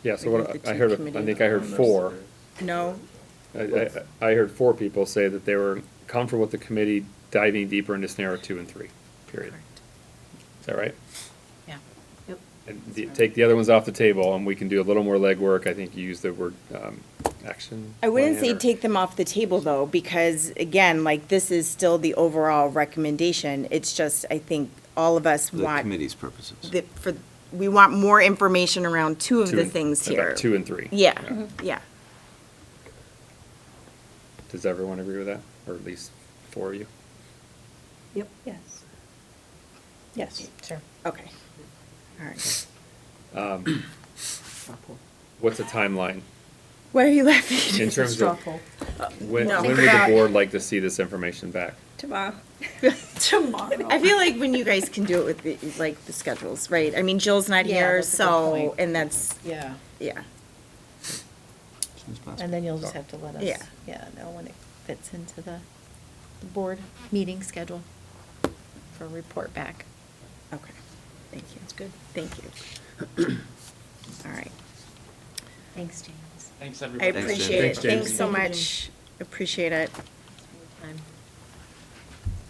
Yeah, so Like what with the I two heard, I committee- think I heard 4. No? I heard 4 people say that they were comfortable with the committee diving deeper into scenario 2 and 3, period. Is that right? yeah. And take the other ones off the table, and we can do a little more legwork. I think you used the word action. I wouldn't plan say or- take them off the table, though, because, again, like, this is still the overall recommendation. It's just, I think, all of us For the want, committee's purposes. we want more information around 2 of Two the and- things about here. 2 and 3. Yeah, yeah. Does everyone agree with that, or at least 4 of you? Yes. Yes. Sure. Okay. All right. What's the timeline Why are you laughing? in terms of when No. would the board like to see this information back? Tomorrow. Tomorrow. I feel like when you guys can do it with the schedules, right? I mean, Jill's not Yeah, here, that's a good so, point. and that's, Yeah. yeah. And then you'll just have to let us, Yeah. know when it fits into the board meeting schedule for a report back. Okay, thank you. That's good. Thank you. All right. Thanks, James. Thanks, I everybody. appreciate it. Thanks, James. Thanks so Thank you, much. Appreciate it.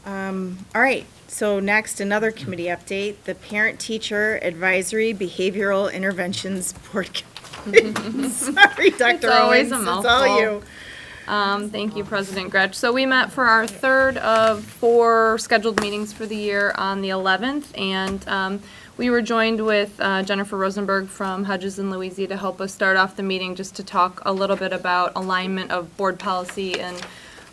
Um, All right, so next, another committee update, the Parent Teacher Advisory Behavioral Interventions Board. Sorry, Dr. It's always Owens, a it's all mouthful. you. Thank you, President Gretsch. So we met for our third of 4 scheduled meetings for the year on the 11th, and we were joined with Jennifer Rosenberg from Hodges and Louisi to help us start off the meeting, just to talk a little bit about alignment of board policy and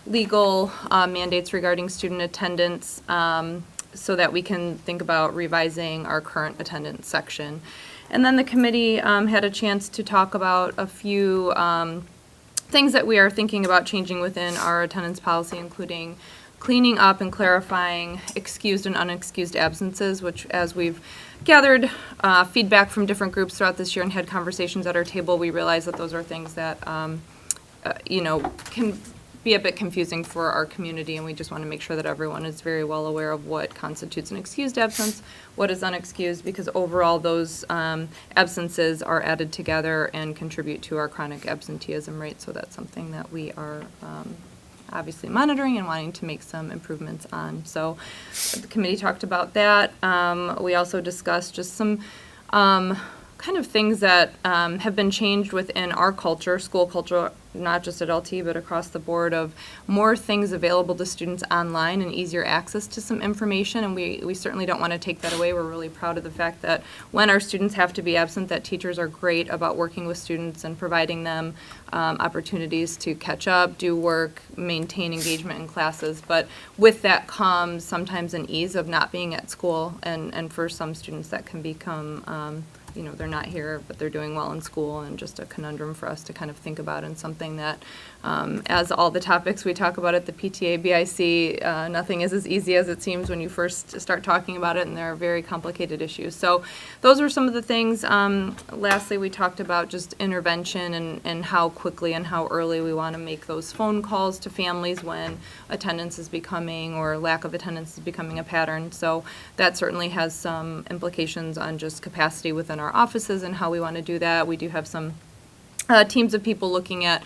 legal mandates regarding student attendance, so that we can think about revising our current attendance section. And then the committee had a chance to talk about a few things that we are thinking about changing within our attendance policy, including cleaning up and clarifying excused and unexcused absences, which, as we've gathered feedback from different groups throughout this year and had conversations at our table, we realize that those are things that, can be a bit confusing for our community, and we just want to make sure that everyone is very well aware of what constitutes an excused absence, what is unexcused, because overall those absences are added together and contribute to our chronic absenteeism rate. So that's something that we are obviously monitoring and wanting to make some improvements on. So the committee talked about that. We also discussed just some kind of things that have been changed within our culture, school culture, not just at LT, but across the board, of more things available to students online and easier access to some information, and we certainly don't want to take that away. We're really proud of the fact that when our students have to be absent, that teachers are great about working with students and providing them opportunities to catch up, do work, maintain engagement in classes. But with that comes sometimes an ease of not being at school, and for some students that can become they're not here, but they're doing well in school, and just a conundrum for us to kind of think about, and something that, as all the topics we talk about at the PTA, BIC, nothing is as easy as it seems when you first start talking about it, and there are very complicated issues. So those were some of the things. Lastly, we talked about just intervention and how quickly and how early we want to make those phone calls to families when attendance is becoming, or lack of attendance is becoming, a pattern. So that certainly has some implications on just capacity within our offices and how we want to do that. We do have some teams of people looking at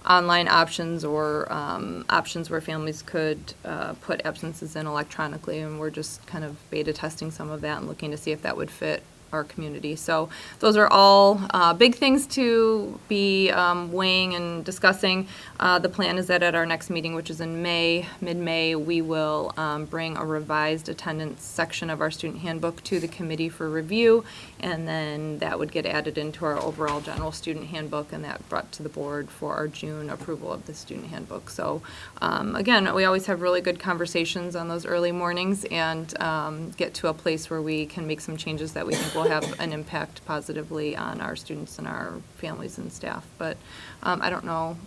online options, or options where families could put absences in electronically, and we're just kind of beta testing some of that and looking to see if that would fit our community. So those are all big things to be weighing and discussing. The plan is that at our next meeting, which is in May, mid-May, we will bring a revised attendance section of our student handbook to the committee for review, and then that would get added into our overall general student handbook, and that brought to the board for our June approval of the student handbook. So again, we always have really good conversations on those early mornings, and get to a place where we can make some changes that we think will have an impact positively on our students and our families and staff. But I don't know,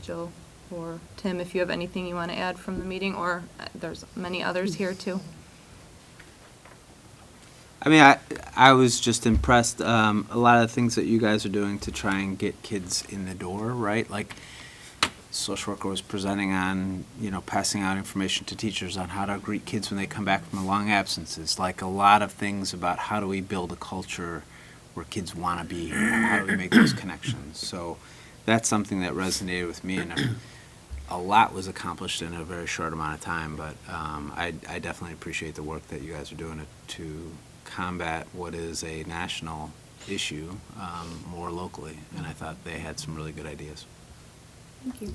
Jill or Tim, if you have anything you want to add from the meeting, or there's many others here too. I mean, I was just impressed, a lot of the things that you guys are doing to try and get kids in the door, right? Like, social worker was presenting on, passing out information to teachers on how to greet kids when they come back from long absences. Like, a lot of things about how do we build a culture where kids want to be here, how do we make those connections. So that's something that resonated with me, and a lot was accomplished in a very short amount of time. But I definitely appreciate the work that you guys are doing to combat what is a national issue more locally, and I thought they had some really good ideas. Thank you.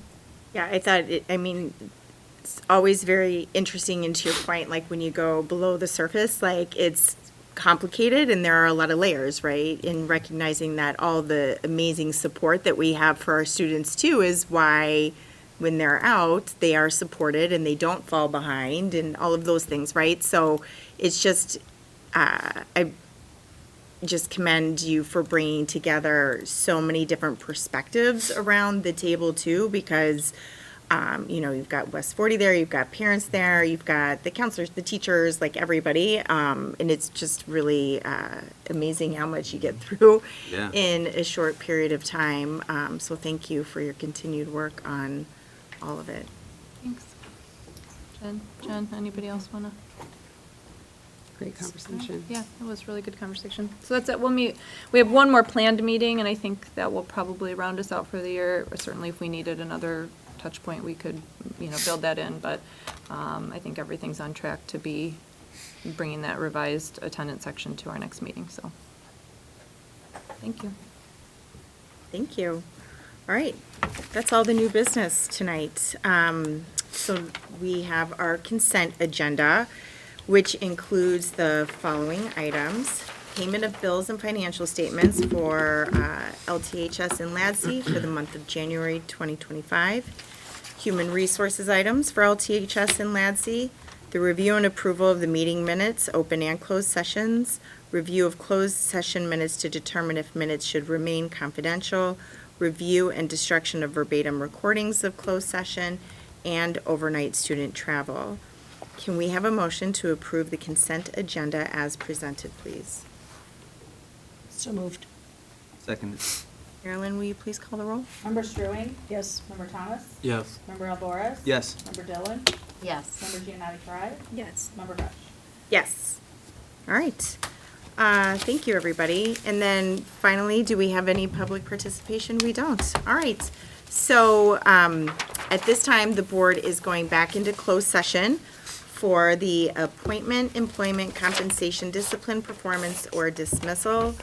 Yeah, I thought it's always very interesting, and to your point, like when you go below the surface, like it's complicated and there are a lot of layers, right? In recognizing that all the amazing support that we have for our students too is why when they're out, they are supported and they don't fall behind and all of those things, right? So it's just, I just commend you for bringing together so many different perspectives around the table too, because you've got West 40 there, you've got parents there, you've got the counselors, the teachers, like everybody, and it's just really amazing how much you get through in a short period of time. So thank you for your continued work on all of it. Thanks. Jen, anybody else want to? Great conversation. Yeah, it was really good conversation. So that's it. We have one more planned meeting, and I think that will probably round us out for the year. Or certainly, if we needed another touch point, we could, build that in. But I think everything's on track to be bringing that revised attendance section to our next meeting. So, thank you. Thank you. All right, that's all the new business tonight. So we have our consent agenda, which includes the following items: payment of bills and financial statements for LTHS and LADSI for the month of January 2025, human resources items for LTHS and LADSI, the review and approval of the meeting minutes, open and closed sessions, review of closed session minutes to determine if minutes should remain confidential, review and destruction of verbatim recordings of closed session, and overnight student travel. Can we have a motion to approve the consent agenda as presented, please? So moved. Second. Marilyn, will you please call the roll? Member Struing? Yes. Member Thomas? Yes. Member Alvarez? Yes. Member Dillon? Yes. Member Giannotti Frye? Yes. Member Rush? Yes. All right. Thank you, everybody. And then finally, do we have any public participation? We don't. All right. So at this time, the board is going back into closed session for the appointment, employment, compensation, discipline, performance, or dismissal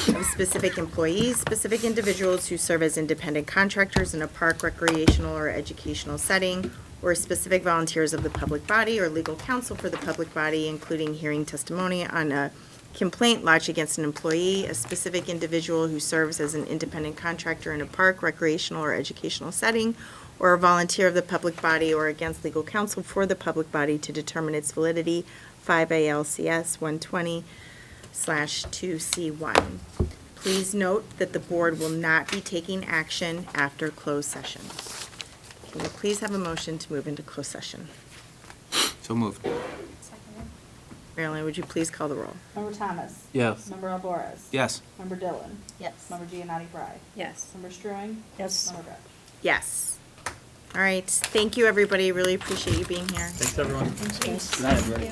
of specific employees, specific individuals who serve as independent contractors in a park, recreational, or educational setting, or specific volunteers of the public body or legal counsel for the public body, including hearing testimony on a complaint lodged against an employee, a specific individual who serves as an independent contractor in a park, recreational, or educational setting, or a volunteer of the public body or against legal counsel for the public body to determine its validity, 5 ALCS 120/2C1. Please note that the board will not be taking action after closed session. Can we please have a motion to move into closed session? So moved. Marilyn, would you please call the roll? Member Thomas. Yes. Member Alvarez. Yes. Member Dillon. Yes. Member Giannotti Fry. Yes. Member Strewing. Yes. Member Gretsch. Yes. All right, thank you, everybody. Really appreciate you being here. Thanks, everyone. Good night, everybody.